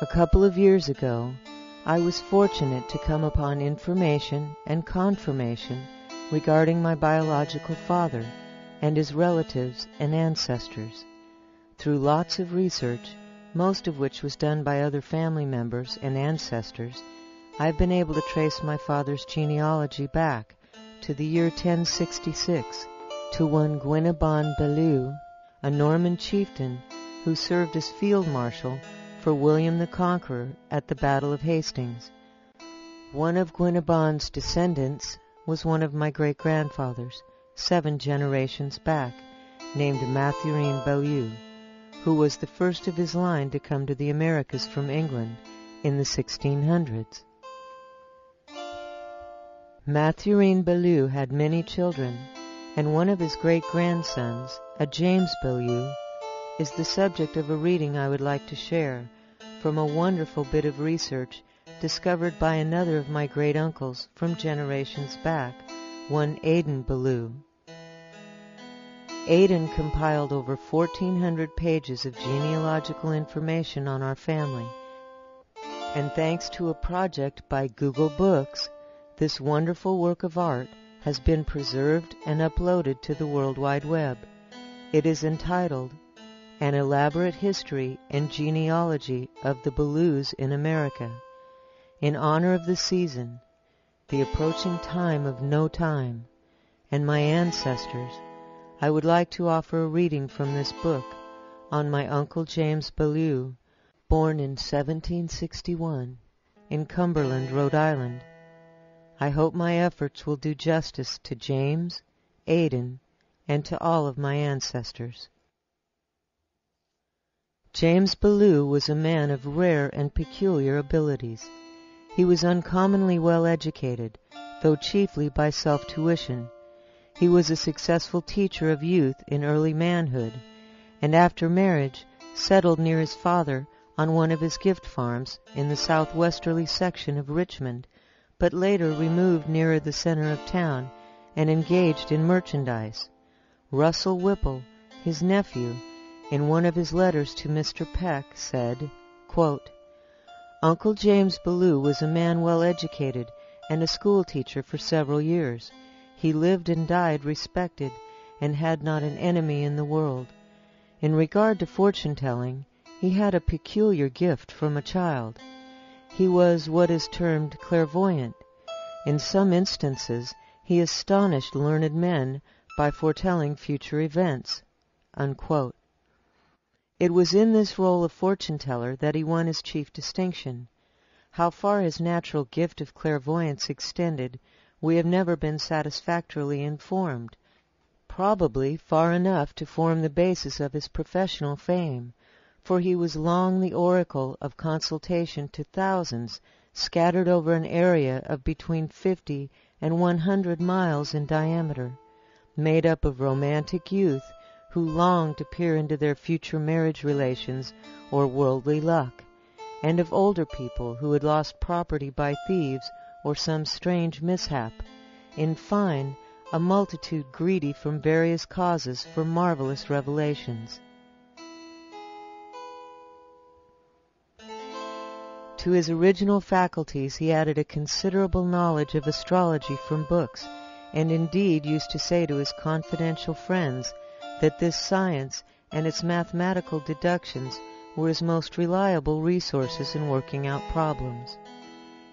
A couple of years ago, I was fortunate to come upon information and confirmation regarding my biological father and his relatives and ancestors. Through lots of research, most of which was done by other family members and ancestors, I've been able to trace my father's genealogy back to the year 1066 to one Ballou, a Norman chieftain who served as field marshal for William the Conqueror at the Battle of Hastings. One of Gwynebon's descendants was one of my great-grandfathers, 7 generations back, named Mathurin Ballou, who was the first of his line to come to the Americas from England in the 1600s. Mathurin Ballou had many children, and one of his great-grandsons, a James Belaloo, is the subject of a reading I would like to share from a wonderful bit of research discovered by another of my great-uncles from generations back, one Aidan Ballou. Aidan compiled over 1,400 pages of genealogical information on our family, and thanks to a project by Google Books, this wonderful work of art has been preserved and uploaded to the World Wide Web. It is entitled An Elaborate History and Genealogy of the Balloos in America. In honor of the season, the approaching time of no time, and my ancestors, I would like to offer a reading from this book on my Uncle James Belaloo, born in 1761 in Cumberland, Rhode Island. I hope my efforts will do justice to James, Aidan, and to all of my ancestors. James Belaloo was a man of rare and peculiar abilities. He was uncommonly well educated, though chiefly by self-tuition. He was a successful teacher of youth in early manhood, and after marriage settled near his father on one of his gift farms in the southwesterly section of Richmond, but later removed nearer the center of town and engaged in merchandise. Russell Whipple, his nephew, in one of his letters to Mr. Peck, said, quote, Uncle James Belaloo was a man well educated and a schoolteacher for several years. He lived and died respected, and had not an enemy in the world. In regard to fortune-telling, he had a peculiar gift from a child. He was what is termed clairvoyant. In some instances, he astonished learned men by foretelling future events. Unquote. It was in this role of fortune-teller that he won his chief distinction. How far his natural gift of clairvoyance extended, we have never been satisfactorily informed. Probably far enough to form the basis of his professional fame, for he was long the oracle of consultation to thousands scattered over an area of between 50 and 100 miles in diameter, made up of romantic youth who longed to peer into their future marriage relations or worldly luck, and of older people who had lost property by thieves or some strange mishap. In fine, a multitude greedy from various causes for marvelous revelations. To his original faculties he added a considerable knowledge of astrology from books, and indeed used to say to his confidential friends that this science and its mathematical deductions were his most reliable resources in working out problems.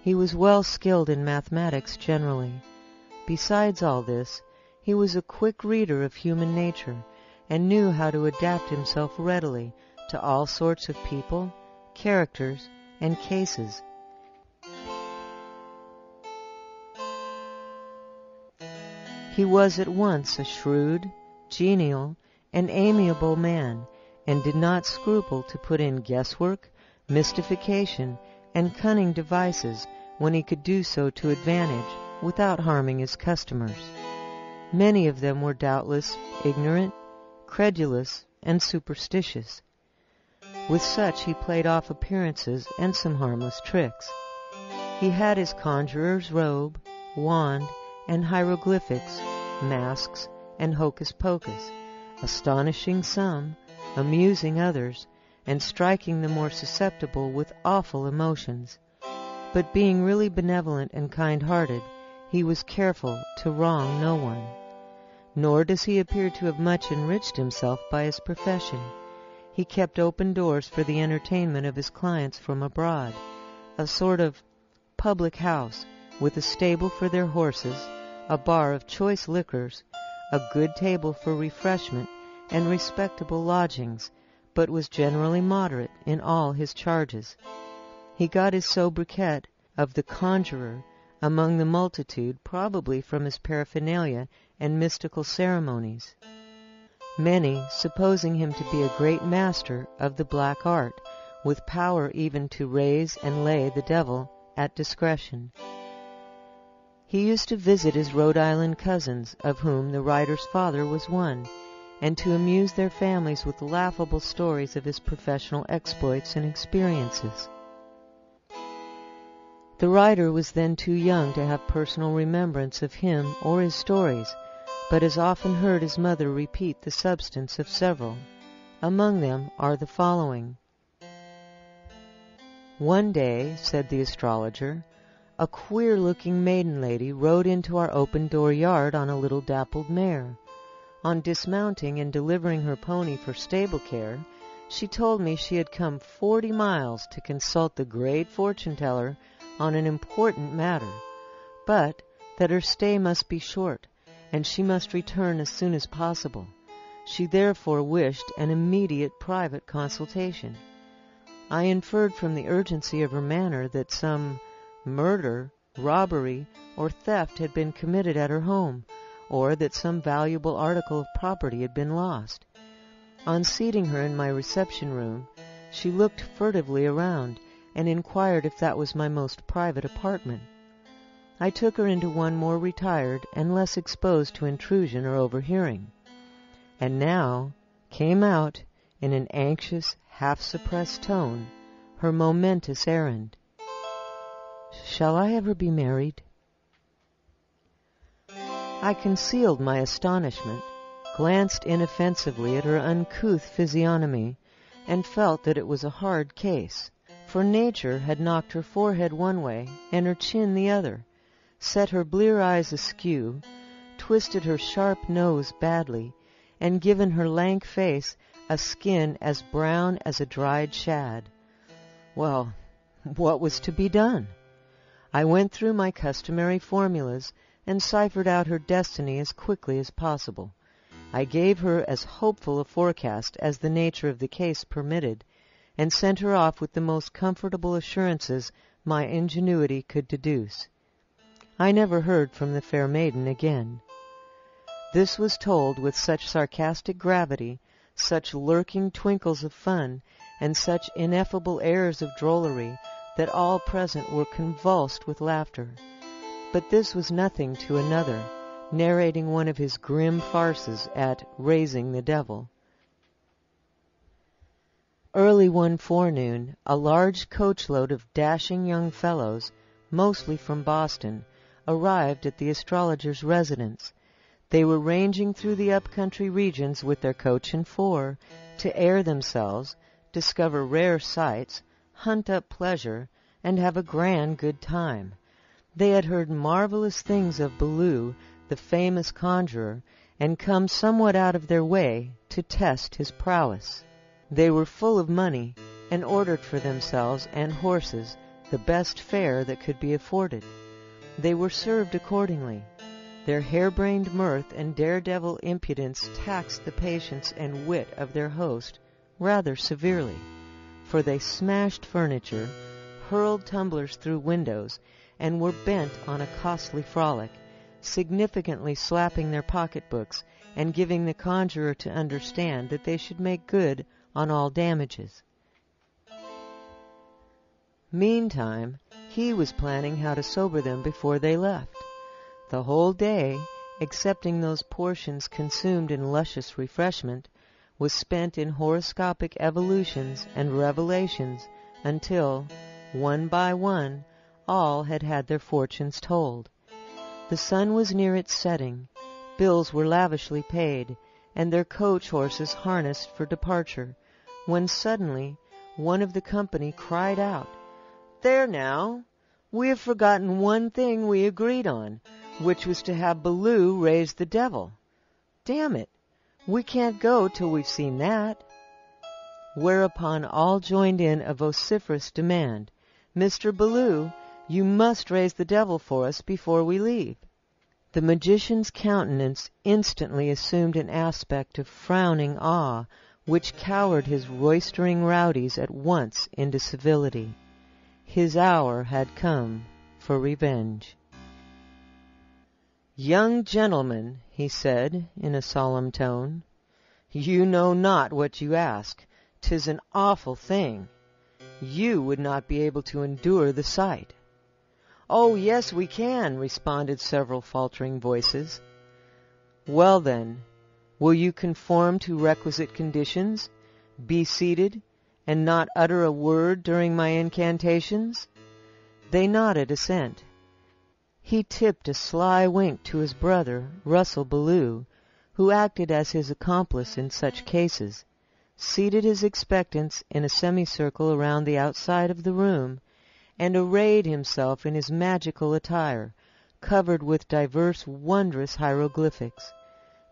He was well skilled in mathematics generally. Besides all this, he was a quick reader of human nature, and knew how to adapt himself readily to all sorts of people, characters, and cases. He was at once a shrewd, genial, and amiable man, and did not scruple to put in guesswork, mystification, and cunning devices when he could do so to advantage without harming his customers. Many of them were doubtless ignorant, credulous, and superstitious. With such he played off appearances and some harmless tricks. He had his conjurer's robe, wand, and hieroglyphics, masks, and hocus-pocus, astonishing some, amusing others, and striking the more susceptible with awful emotions. But being really benevolent and kind-hearted, he was careful to wrong no one. Nor does he appear to have much enriched himself by his profession. He kept open doors for the entertainment of his clients from abroad, a sort of public house, with a stable for their horses, a bar of choice liquors, a good table for refreshment, and respectable lodgings, but was generally moderate in all his charges. He got his sobriquet of the conjurer among the multitude, probably from his paraphernalia and mystical ceremonies. Many, supposing him to be a great master of the black art, with power even to raise and lay the devil at discretion. He used to visit his Rhode Island cousins, of whom the writer's father was one, and to amuse their families with laughable stories of his professional exploits and experiences. The writer was then too young to have personal remembrance of him or his stories, but has often heard his mother repeat the substance of several. Among them are the following. "One day," said the astrologer, "a queer-looking maiden lady rode into our open-door yard on a little dappled mare. On dismounting and delivering her pony for stable care, she told me she had come 40 miles to consult the great fortune-teller on an important matter, but that her stay must be short, and she must return as soon as possible. She therefore wished an immediate private consultation. I inferred from the urgency of her manner that some murder, robbery, or theft had been committed at her home, or that some valuable article of property had been lost. On seating her in my reception-room, she looked furtively around, and inquired if that was my most private apartment. I took her into one more retired and less exposed to intrusion or overhearing. And now came out, in an anxious, half-suppressed tone, her momentous errand. Shall I ever be married?" I concealed my astonishment, glanced inoffensively at her uncouth physiognomy, and felt that it was a hard case, for nature had knocked her forehead one way and her chin the other, set her blear eyes askew, twisted her sharp nose badly, and given her lank face a skin as brown as a dried shad. Well, what was to be done? I went through my customary formulas and ciphered out her destiny as quickly as possible. I gave her as hopeful a forecast as the nature of the case permitted, and sent her off with the most comfortable assurances my ingenuity could deduce. I never heard from the fair maiden again. This was told with such sarcastic gravity, such lurking twinkles of fun, and such ineffable airs of drollery, that all present were convulsed with laughter. But this was nothing to another, narrating one of his grim farces at raising the devil. Early one forenoon, a large coachload of dashing young fellows, mostly from Boston, arrived at the astrologer's residence. They were ranging through the up-country regions with their coach and four, to air themselves, discover rare sights, hunt up pleasure, and have a grand good time. They had heard marvelous things of Ballou, the famous conjurer, and come somewhat out of their way to test his prowess. They were full of money, and ordered for themselves and horses the best fare that could be afforded. They were served accordingly. Their harebrained mirth and daredevil impudence taxed the patience and wit of their host rather severely, for they smashed furniture, hurled tumblers through windows, and were bent on a costly frolic, significantly slapping their pocketbooks and giving the conjurer to understand that they should make good on all damages. Meantime, he was planning how to sober them before they left. The whole day, excepting those portions consumed in luscious refreshment, was spent in horoscopic evolutions and revelations until, one by one, all had had their fortunes told. The sun was near its setting, bills were lavishly paid, and their coach horses harnessed for departure, when suddenly one of the company cried out, "There now! We have forgotten one thing we agreed on, which was to have Ballou raise the devil. Damn it! We can't go till we've seen that." Whereupon all joined in a vociferous demand, "Mr. Ballou, you must raise the devil for us before we leave." The magician's countenance instantly assumed an aspect of frowning awe, which cowered his roistering rowdies at once into civility. His hour had come for revenge. "Young gentlemen," he said in a solemn tone, "you know not what you ask. 'Tis an awful thing. You would not be able to endure the sight." "Oh, yes, we can," responded several faltering voices. "Well, then, will you conform to requisite conditions, be seated, and not utter a word during my incantations?" They nodded assent. He tipped a sly wink to his brother, Russell Ballou, who acted as his accomplice in such cases, seated his expectants in a semicircle around the outside of the room, and arrayed himself in his magical attire, covered with divers wondrous hieroglyphics.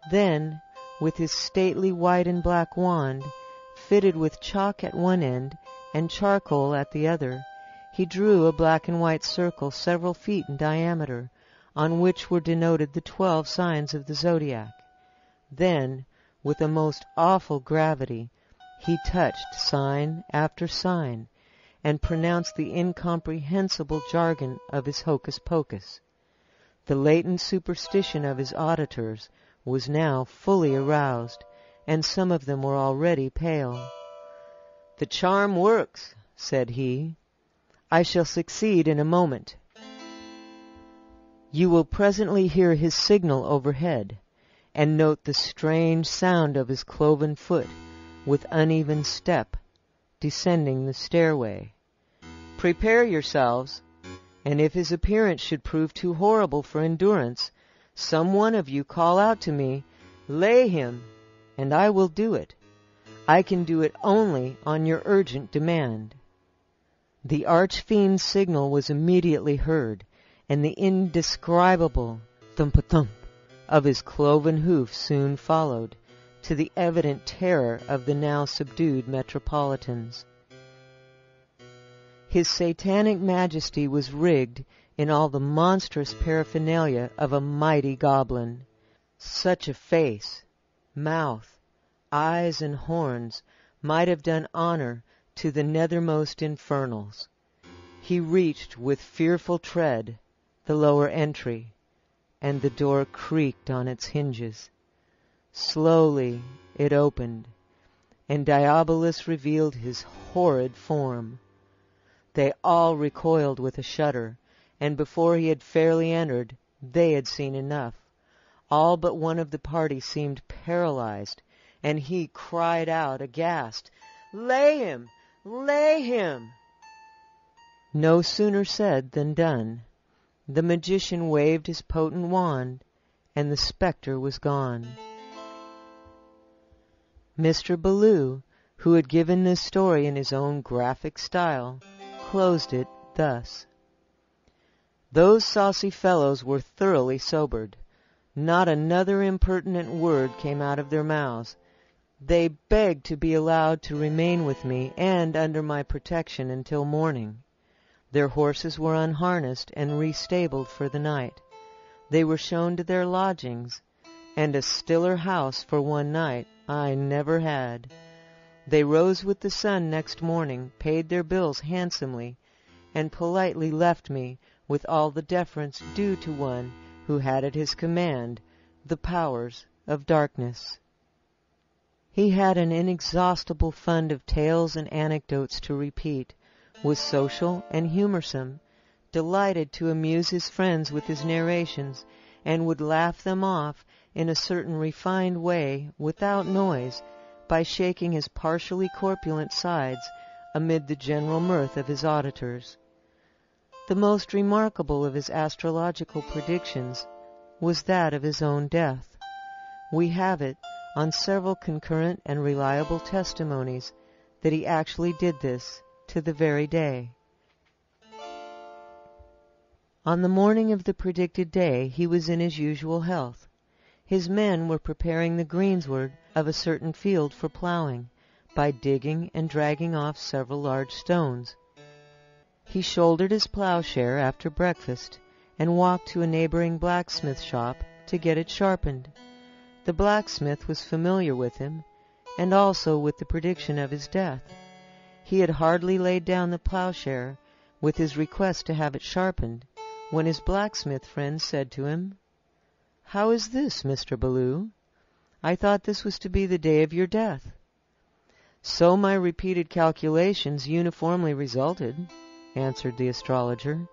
Then, with his stately white and black wand, fitted with chalk at one end and charcoal at the other, he drew a black and white circle several feet in diameter, on which were denoted the 12 signs of the zodiac. Then, with a most awful gravity, he touched sign after sign, and pronounced the incomprehensible jargon of his hocus-pocus. The latent superstition of his auditors was now fully aroused, and some of them were already pale. "The charm works," said he. "I shall succeed in a moment. You will presently hear his signal overhead, and note the strange sound of his cloven foot with uneven step descending the stairway. Prepare yourselves, and if his appearance should prove too horrible for endurance, some one of you call out to me, 'Lay him,' and I will do it. I can do it only on your urgent demand." The arch-fiend's signal was immediately heard, and the indescribable thump-a-thump of his cloven hoof soon followed, to the evident terror of the now subdued metropolitans. His satanic majesty was rigged in all the monstrous paraphernalia of a mighty goblin. Such a face, mouth, eyes, and horns might have done honor to the nethermost infernals. He reached with fearful tread the lower entry, and the door creaked on its hinges. Slowly it opened, and Diabolus revealed his horrid form. They all recoiled with a shudder, and before he had fairly entered, they had seen enough. All but one of the party seemed paralyzed, and he cried out aghast, "Lay him! Lay him!" No sooner said than done. The magician waved his potent wand, and the spectre was gone. Mr. Ballou, who had given this story in his own graphic style, closed it thus: "Those saucy fellows were thoroughly sobered. Not another impertinent word came out of their mouths. They begged to be allowed to remain with me and under my protection until morning. Their horses were unharnessed and restabled for the night. They were shown to their lodgings, and a stiller house for one night I never had. They rose with the sun next morning, paid their bills handsomely, and politely left me with all the deference due to one who had at his command the powers of darkness." He had an inexhaustible fund of tales and anecdotes to repeat, was social and humorsome, delighted to amuse his friends with his narrations, and would laugh them off in a certain refined way, without noise, by shaking his partially corpulent sides amid the general mirth of his auditors. The most remarkable of his astrological predictions was that of his own death. We have it, on several concurrent and reliable testimonies, that he actually did this to the very day. On the morning of the predicted day he was in his usual health. His men were preparing the greensward of a certain field for plowing, by digging and dragging off several large stones. He shouldered his plowshare after breakfast and walked to a neighboring blacksmith shop to get it sharpened. The blacksmith was familiar with him, and also with the prediction of his death. He had hardly laid down the plowshare with his request to have it sharpened, when his blacksmith friend said to him, "How is this, Mr. Ballou? I thought this was to be the day of your death." "So my repeated calculations uniformly resulted," answered the astrologer.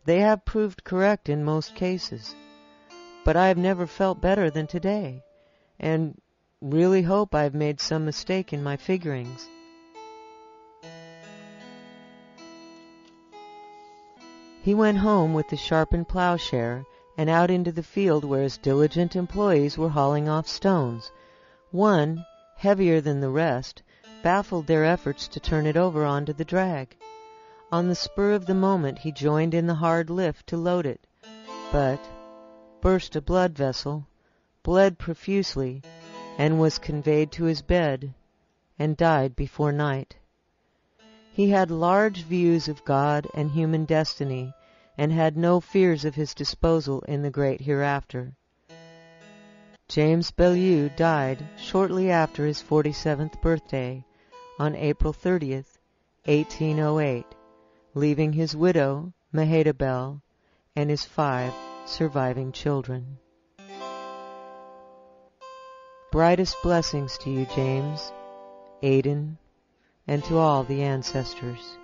"They have proved correct in most cases. But I have never felt better than today, and really hope I have made some mistake in my figurings." He went home with the sharpened plowshare and out into the field where his diligent employees were hauling off stones. One, heavier than the rest, baffled their efforts to turn it over onto the drag. On the spur of the moment he joined in the hard lift to load it, but burst a blood vessel, bled profusely, and was conveyed to his bed, and died before night. He had large views of God and human destiny, and had no fears of his disposal in the great hereafter. James Belaloo died shortly after his 47th birthday, on April 30th, 1808, leaving his widow, Mehetabel, and his 5 surviving children. Brightest blessings to you, James, Aidan, and to all the ancestors.